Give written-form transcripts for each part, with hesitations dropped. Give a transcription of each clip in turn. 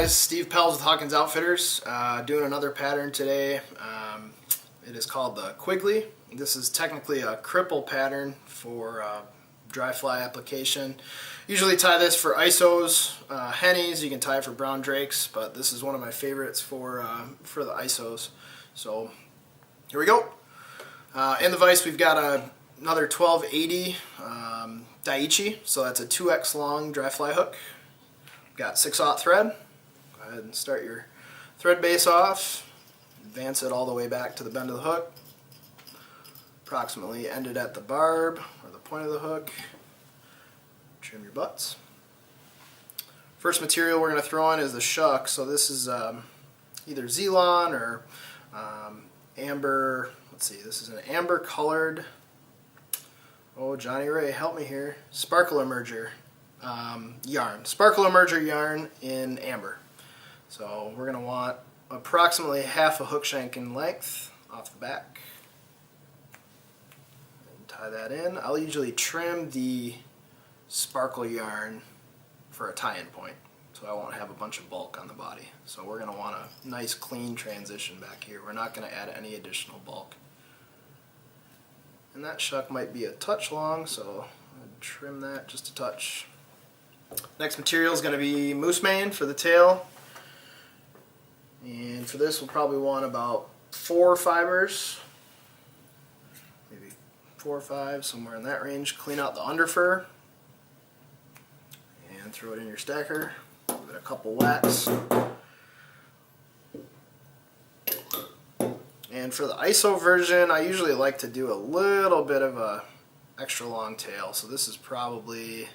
guys, Steve Pels with Hawkins Outfitters, doing another pattern today. It is called the Quigley. This is technically a cripple pattern for dry fly application. Usually tie this for isos, hennies. You can tie it for brown drakes, but this is one of my favorites for the isos. So here we go. In the vise we've got another 1280 Daiichi, so that's a 2x long dry fly hook. Got 6/0 thread. Go ahead and start your thread base off. Advance it all the way back to the bend of the hook. Approximately end it at the barb or the point of the hook. Trim your butts. First material we're going to throw in is the shuck. So this is either Zelon or amber. Let's see. This is an amber colored. Oh, Johnny Ray, help me here. Sparkle Emerger. Yarn, Sparkle Emerger yarn in amber. So we're going to want approximately half a hook shank in length off the back. And tie that in. I'll usually trim the sparkle yarn for a tie-in point, so I won't have a bunch of bulk on the body. So we're going to want a nice clean transition back here. We're not going to add any additional bulk. And that shuck might be a touch long, so I'll trim that just a touch. Next material is going to be moose mane for the tail, and for this we'll probably want about 4 fibers, maybe 4 or 5, somewhere in that range. Clean out the underfur and throw it in your stacker. Give it a couple whacks. And for the ISO version, I usually like to do a little bit of a extra long tail, so this is probably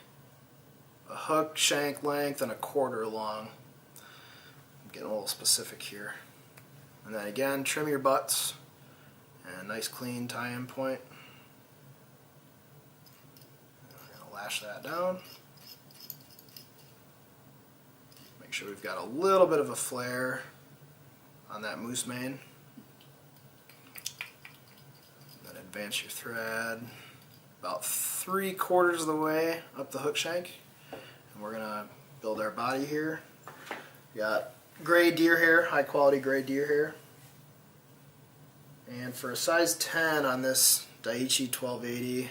a hook shank length and 1/4 long. I'm getting a little specific here. And then again, trim your butts and nice clean tie-in point. We're going to lash that down. Make sure we've got a little bit of a flare on that moose mane. Then advance your thread about 3/4 of the way up the hook shank. And we're going to build our body here. We got gray deer hair, high quality gray deer hair. And for a size 10 on this Daiichi 1280,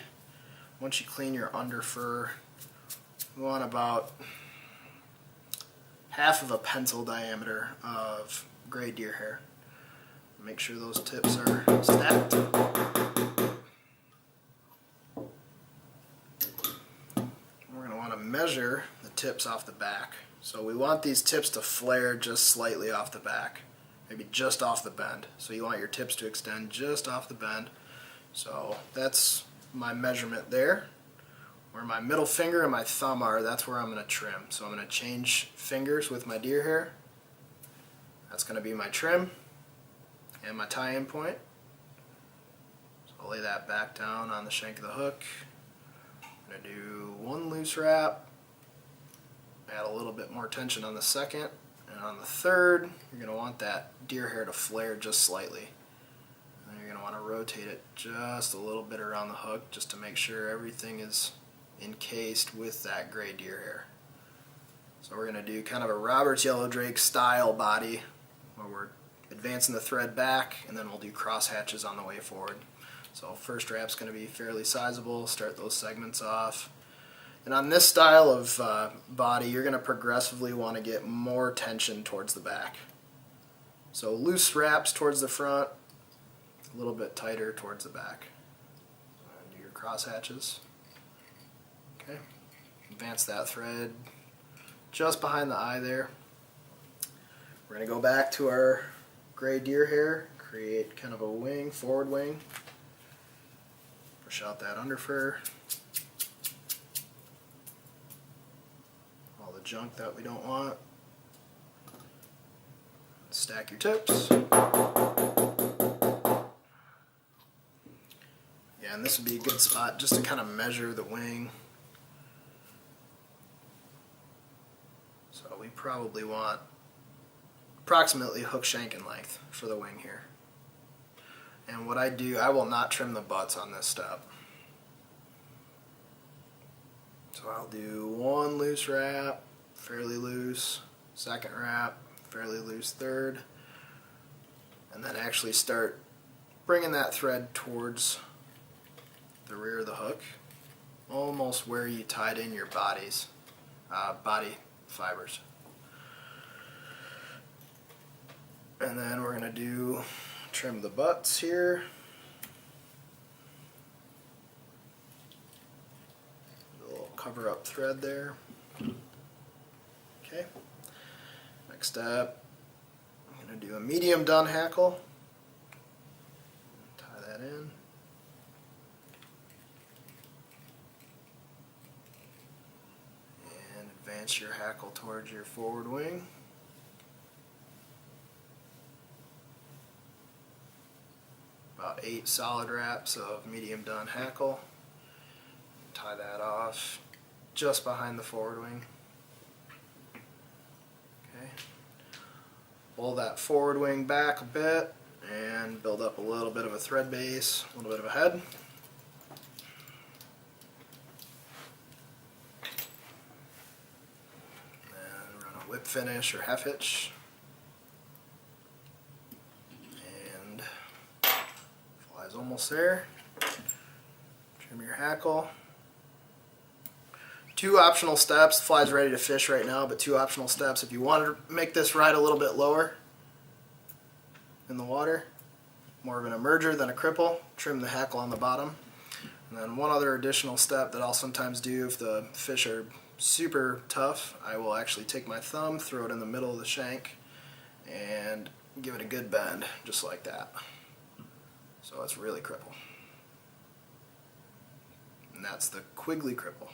once you clean your underfur, we want about half of a pencil diameter of gray deer hair. Make sure those tips are stacked. We're going to want to measure the tips off the back. So we want these tips to flare just slightly off the back, maybe just off the bend. So you want your tips to extend just off the bend. So that's my measurement there. Where my middle finger and my thumb are, that's where I'm going to trim. So I'm going to change fingers with my deer hair. That's going to be my trim and my tie-in point. So I'll lay that back down on the shank of the hook. I'm going to do 1 loose wrap, add a little bit more tension on the second, and on the third you're going to want that deer hair to flare just slightly. And you're going to want to rotate it just a little bit around the hook just to make sure everything is encased with that gray deer hair. So we're going to do kind of a Robert's Yellow Drake style body where we're advancing the thread back, and then we'll do cross hatches on the way forward. So first wrap's going to be fairly sizable. Start those segments off. And on this style of body, you're going to progressively want to get more tension towards the back. So loose wraps towards the front, a little bit tighter towards the back. And do your cross hatches. Okay. Advance that thread just behind the eye there. We're going to go back to our gray deer hair, create kind of a wing, forward wing. Push out that underfur. All the junk that we don't want. Stack your tips. Yeah, and this would be a good spot just to kind of measure the wing. So we probably want approximately hook shank in length for the wing here. And what I do, I will not trim the butts on this step. So I'll do 1 loose wrap, fairly loose, second wrap, fairly loose third, and then actually start bringing that thread towards the rear of the hook, almost where you tied in your body fibers. And then we're going to trim the butts here. A little cover up thread there. Okay. Next step, I'm going to do a medium done hackle. Tie that in. And advance your hackle towards your forward wing. About 8 solid wraps of medium done hackle. Tie that off just behind the forward wing. Okay. Pull that forward wing back a bit and build up a little bit of a thread base, a little bit of a head. And run a whip finish or half hitch. Almost there. Trim your hackle. 2 optional steps. The fly's ready to fish right now, but 2 optional steps. If you want to make this ride a little bit lower in the water, more of an emerger than a cripple, trim the hackle on the bottom. And then one other additional step that I'll sometimes do if the fish are super tough, I will actually take my thumb, throw it in the middle of the shank, and give it a good bend, just like that. So it's really cripple. And that's the Quigley Cripple.